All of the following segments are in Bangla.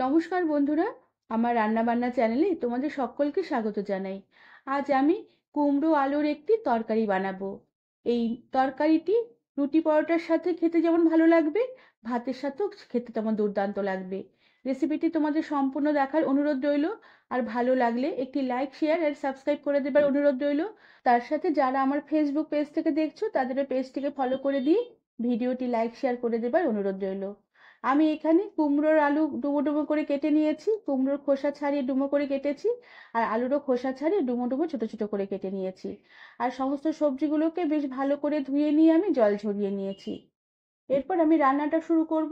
নমস্কার বন্ধুরা, আমার রান্নাবান্না চ্যানেলে তোমাদের সকলকে স্বাগত জানাই। আজ আমি কুমড়ো আলুর একটি তরকারি বানাবো। এই তরকারিটি রুটি পরোটার সাথে খেতে যেমন ভালো লাগবে, ভাতের সাথেও খেতে তেমন দুর্দান্ত লাগবে। রেসিপিটি তোমাদের সম্পূর্ণ দেখার অনুরোধ রইল। আর ভালো লাগলে একটি লাইক, শেয়ার আর সাবস্ক্রাইব করে দেবার অনুরোধ রইল। তার সাথে যারা আমার ফেসবুক পেজ থেকে দেখছো তাদেরও পেজটিকে ফলো করে দিয়ে ভিডিওটি লাইক, শেয়ার করে দেবার অনুরোধ রইল। আমি এখানে কুমড়োর আলু ডুমো ডুমো করে কেটে নিয়েছি, কুমড়োর খোসা ছাড়িয়ে ডুমো করে কেটেছি, আর আলুরও খোসা ছাড়িয়ে ডুমো ডুমো ছোট ছোট করে কেটে নিয়েছি। আর সমস্ত সবজিগুলোকে বেশ ভালো করে ধুয়ে নিয়ে আমি জল ঝরিয়ে নিয়েছি। এরপর আমি রান্নাটা শুরু করব।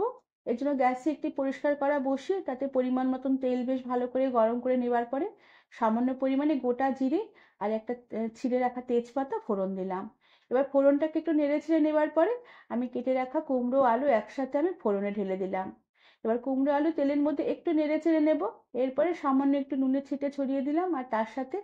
এর জন্য গ্যাসে একটি পরিষ্কার করা বসিয়ে তাতে পরিমাণ মতন তেল বেশ ভালো করে গরম করে নেবার পরে সামান্য পরিমাণে গোটা জিরে আর একটা ছিঁড়ে রাখা তেজপাতা ফোড়ন দিলাম। এবার ফোড়নটাকে একটু নেড়ে ছেড়ে নেবার পরে আমি কেটে রাখা কুমড়ো আলু একসাথে আমি ফোড়নে ঢেলে দিলাম। এবার কুমড়ো আলু তেলের মধ্যে একটু নেড়ে চেড়ে নেব। এরপরে সামান্য একটু নুনের ছিটে ছড়িয়ে দিলাম আর তার সাথে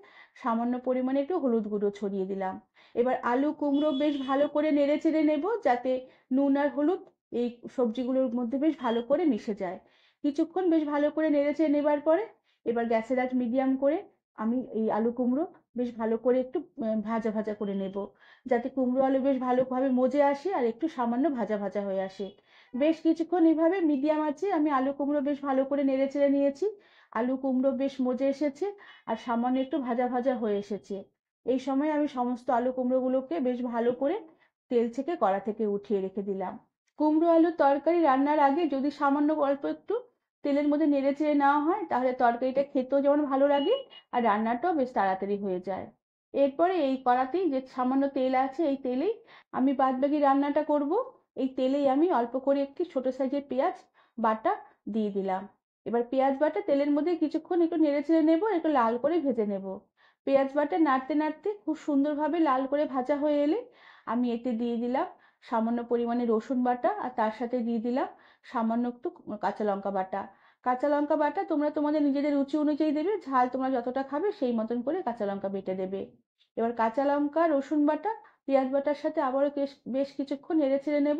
সামান্য পরিমাণে একটু হলুদ গুঁড়ো ছড়িয়ে দিলাম। এবার আলু কুমড়ো বেশ ভালো করে নেড়ে চেড়ে নেব, যাতে নুন আর হলুদ এই সবজিগুলোর মধ্যে বেশ ভালো করে মিশে যায়। কিছুক্ষণ বেশ ভালো করে নেড়ে চেড়ে নেবার পরে এবার গ্যাসের আঁচ মিডিয়াম করে আমি এই আলু কুমড়ো বেশ ভালো করে একটু ভাজা ভাজা করে নেব, যাতে কুমড়ো আলু বেশ ভালোভাবে মজে আসে আর একটু সামান্য ভাজা ভাজা হয়ে আসে। বেশ কিছুক্ষণ এইভাবে মিডিয়াম আঁচে আমি আলু কুমড়ো বেশ ভালো করে নেড়ে চেড়ে নিয়েছি। আলু কুমড়ো বেশ মজে এসেছে আর সামান্য একটু ভাজা ভাজা হয়ে এসেছে। এই সময় আমি সমস্ত আলু কুমড়োগুলোকে বেশ ভালো করে তেল থেকে কড়া থেকে উঠিয়ে রেখে দিলাম। কুমড়ো আলুর তরকারি রান্নার আগে যদি সামান্য অল্প একটু তেলের মধ্যে নেড়ে চেড়ে নেওয়া হয় তাহলে তরকারিটা খেতেও যেমন ভালো লাগে আর রান্নাটাও বেশ তাড়াতাড়ি হয়ে যায়। এরপরে এই কড়াতেই যে সামান্য তেল আছে এই তেলেই আমি বাদবাকি রান্নাটা করব। এই তেলেই আমি অল্প করে একটি ছোট সাইজের পেঁয়াজ বাটা দিয়ে দিলাম। এবার পেঁয়াজ বাটা তেলের মধ্যে কিছুক্ষণ একটু নেড়ে চেড়ে নেবো, একটু লাল করে ভেজে নেব। পেঁয়াজ বাটা নাড়তে নাড়তে খুব সুন্দরভাবে লাল করে ভাজা হয়ে এলে আমি এতে দিয়ে দিলাম সামান্য পরিমাণে রসুন বাটা আর তার সাথে দিয়ে দিলাম সামান্য একটু কাঁচা লঙ্কা বাটা। কাঁচা লঙ্কা বাটা তোমরা তোমাদের নিজেদের রুচি অনুযায়ী দেবে, ঝাল তোমরা যতটা খাবে সেই মতন করে কাঁচা লঙ্কা বেটে দেবে। এবার কাঁচা লঙ্কা রসুন বাটা পেঁয়াজ বাটার সাথে আবারও বেশ বেশ কিছুক্ষণ নেড়ে ছেড়ে নেব,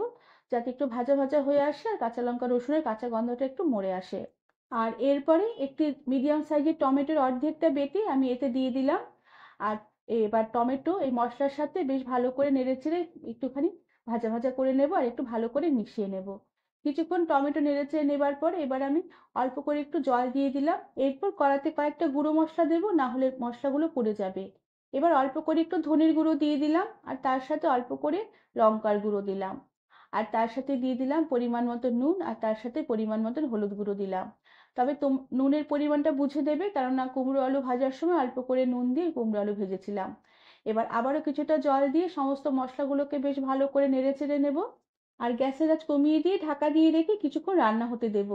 যাতে একটু ভাজা ভাজা হয়ে আসে আর কাঁচা লঙ্কা রসুনের কাঁচা গন্ধটা একটু মরে আসে। আর এরপরে একটি মিডিয়াম সাইজের টমেটোর অর্ধেকটা বেটে আমি এতে দিয়ে দিলাম। আর এবার টমেটো এই মশলার সাথে বেশ ভালো করে নেড়েচেড়ে একটুখানি ভাজা ভাজা করে নেব আর একটু ভালো করে মিশিয়ে নেব। কিছুক্ষণ টমেটো নেড়েচেড়ে নেবার পর এবার আমি অল্প করে একটু জল দিয়ে দিলাম। এরপর কড়াতে কয়েকটা গুঁড়ো মশলা দেবো, না হলে মশলাগুলো পুড়ে যাবে। এবার অল্প করে একটু ধনের গুঁড়ো দিয়ে দিলাম আর তার সাথে অল্প করে লঙ্কার গুঁড়ো দিলাম। আর তার সাথে দিয়ে দিলাম পরিমাণ মতো নুন আর তার সাথে পরিমাণ মতন হলুদ গুঁড়ো দিলাম। তবে নুনের পরিমাণটা বুঝে দেবে, কেননা কুমড়ো আলু ভাজার সময় অল্প করে নুন দিয়ে কুমড়ো আলু ভেজেছিলাম। এবার আবারও কিছুটা জল দিয়ে সমস্ত মশলাগুলোকে বেশ ভালো করে নেড়ে চেড়ে নেব। আর গ্যাসের আঁচ কমিয়ে দিয়ে ঢাকা দিয়ে রেখে কিছুক্ষণ রান্না হতে দেব।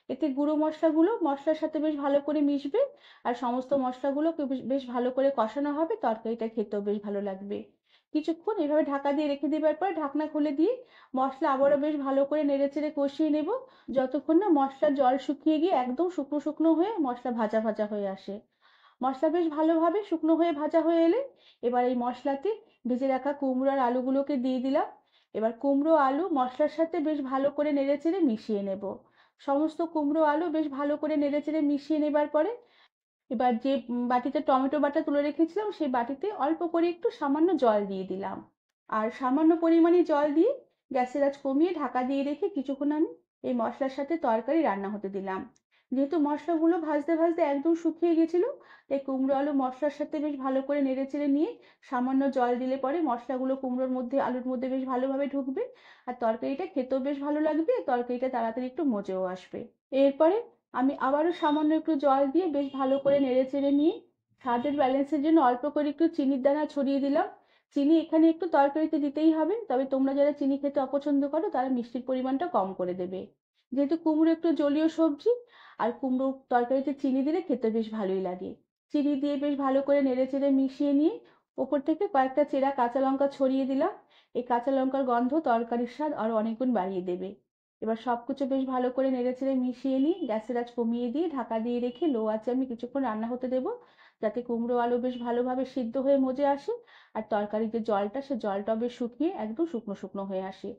এতে গুঁড়ো মশলাগুলো মশলার সাথে বেশ ভালো করে মিশবে আর সমস্ত মশলাগুলোকে বেশ ভালো করে কষানো হবে, তরকারিটা খেতেও বেশ ভালো লাগবে। কিছুক্ষণ এভাবে ঢাকা দিয়ে রেখে দেবার পর ঢাকনা খুলে দিয়ে মশলা আবারও বেশ ভালো করে নেড়েচেড়ে কষিয়ে নেব, যতক্ষণ না মশলার জল শুকিয়ে গিয়ে একদম শুকনো শুকনো হয়ে মশলা ভাজা ভাজা হয়ে আসে। মশলা বেশ ভালোভাবে শুকনো হয়ে ভাজা হয়ে এলে এবার এই মশলাতে ভেজে রাখা কুমড়ো আর আলুগুলোকে দিয়ে দিলাম। এবার কুমড়ো আলু মশলার সাথে বেশ ভালো করে নেড়েচেড়ে মিশিয়ে নেব। সমস্ত কুমড়ো আলু বেশ ভালো করে নেড়েচেড়ে মিশিয়ে নেবার পরে এবার যে বাটিতে টমেটো বাটা তুলে রেখেছিলাম সেই বাটিতে অল্প করে একটু সামান্য জল দিয়ে দিলাম। আর সামান্য পরিমাণে জল দিয়ে গ্যাসের আঁচ কমিয়ে ঢাকা দিয়ে রেখে কিছুক্ষণ আমি এই মশলার সাথে তরকারি রান্না হতে দিলাম। যেহেতু মশলাগুলো ভাজতে ভাজতে একদম শুকিয়ে গেছিল, তাই কুমড়ো আলু মশলার সাথে বেশ ভালো করে নেড়েচেড়ে নিয়ে সামান্য জল দিলে পরে মশলাগুলো কুমড়োর মধ্যে আলুর মধ্যে বেশ ভালোভাবে ঢুকবে আর তরকারিটা খেতেও বেশ ভালো লাগবে, তরকারিটা তাড়াতাড়ি একটু মজেও আসবে। এরপরে আমি আবারও সামান্য একটু জল দিয়ে বেশ ভালো করে নেড়েচেড়ে নিয়ে স্বাদের ব্যালেন্সের জন্য অল্প করে একটু চিনির দানা ছড়িয়ে দিলাম। চিনি এখানে একটু তরকারিতে দিতেই হবে, তবে তোমরা যারা চিনি খেতে অপছন্দ করো তারা মিষ্টির পরিমাণটা কম করে দেবে। যেহেতু কুমড়ো একটু জলীয় সবজি আর কুমড়ো তরকারিতে চিনি দিলে খেতে বেশ ভালোই লাগে। চিনি দিয়ে বেশ ভালো করে নেড়েচেড়ে মিশিয়ে নিয়ে ওপর থেকে কয়েকটা চেরা কাঁচা লঙ্কা ছড়িয়ে দিলাম। এই কাঁচা লঙ্কার গন্ধ তরকারির স্বাদ আরো অনেক গুণ বাড়িয়ে দেবে। এবার সবকিছু বেশ ভালো করে নেড়েচেড়ে মিশিয়ে নিয়ে গ্যাসের আঁচ কমিয়ে দিয়ে ঢাকা দিয়ে রেখে লো আঁচে আমি কিছুক্ষণ রান্না হতে দেবো, যাতে কুমড়ো আলু বেশ ভালোভাবে সিদ্ধ হয়ে মজে আসে আর তরকারির যে জলটা সে জলটাও বেশ শুকিয়ে একদম শুকনো শুকনো হয়ে আসে।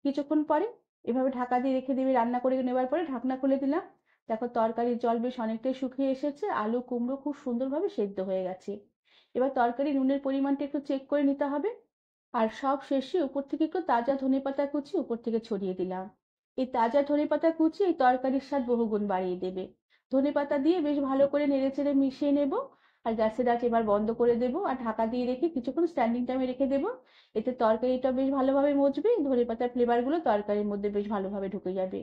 কিছুক্ষণ পরে এভাবে ঢাকা দিয়ে রেখে দিবি, রান্না করে নেবার পরে ঢাকনা খুলে দিলাম। দেখো তরকারির জল বেশ অনেকটাই শুকিয়ে এসেছে, আলু কুমড়ো খুব সুন্দরভাবে সেদ্ধ হয়ে গেছে। এবার তরকারি নুনের পরিমাণটা একটু চেক করে নিতে হবে। আর সব শেষে উপর থেকে একটু তাজা ধনেপাতা কুচি উপর থেকে ছড়িয়ে দিলাম। এই তাজা ধনেপাতা কুচি এই তরকারির স্বাদ বহুগুণ বাড়িয়ে দেবে। ধনেপাতা দিয়ে বেশ ভালো করে নেড়েচেড়ে মিশিয়ে নেব। আর গ্যাসের আঁচ এবার বন্ধ করে দেবো আর ঢাকা দিয়ে রেখে কিছুক্ষণ স্ট্যান্ডিং টাইমে রেখে দেবো। এতে তরকারিটা বেশ ভালোভাবে মজবে, ধনেপাতার ফ্লেভারগুলো তরকারির মধ্যে বেশ ভালোভাবে ঢুকে যাবে।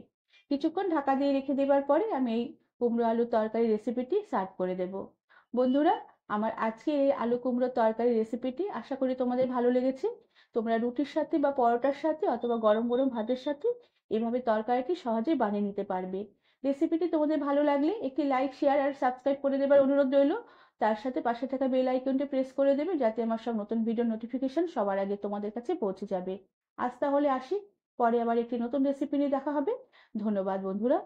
কিছুক্ষণ ঢাকা দিয়ে রেখে দেবার পরে আমি এই কুমড়ো আলু তরকারি রেসিপিটি সার্ভ করে দেব। বন্ধুরা, আমার আজকের এই আলু কুমড়ো তরকারি রেসিপিটি আশা করি তোমাদের ভালো লেগেছে। তোমরা রুটির সাথে বা পরোটার সাথে অথবা গরম গরম ভাতের সাথে এভাবে তরকারিটি সহজেই বানিয়ে নিতে পারবে। রেসিপিটি তোমাদের ভালো লাগলে একটি লাইক, শেয়ার আর সাবস্ক্রাইব করে দেবার অনুরোধ রইল। তার সাথে পাশে থাকা বেল আইকনটি প্রেস করে দেবে যাতে আমার সব নতুন ভিডিও নোটিফিকেশন সবার আগে তোমাদের কাছে পৌঁছে যাবে। আজ তাহলে আসি, পরে আবার একটি নতুন রেসিপি নিয়ে দেখা হবে। ধন্যবাদ বন্ধুরা।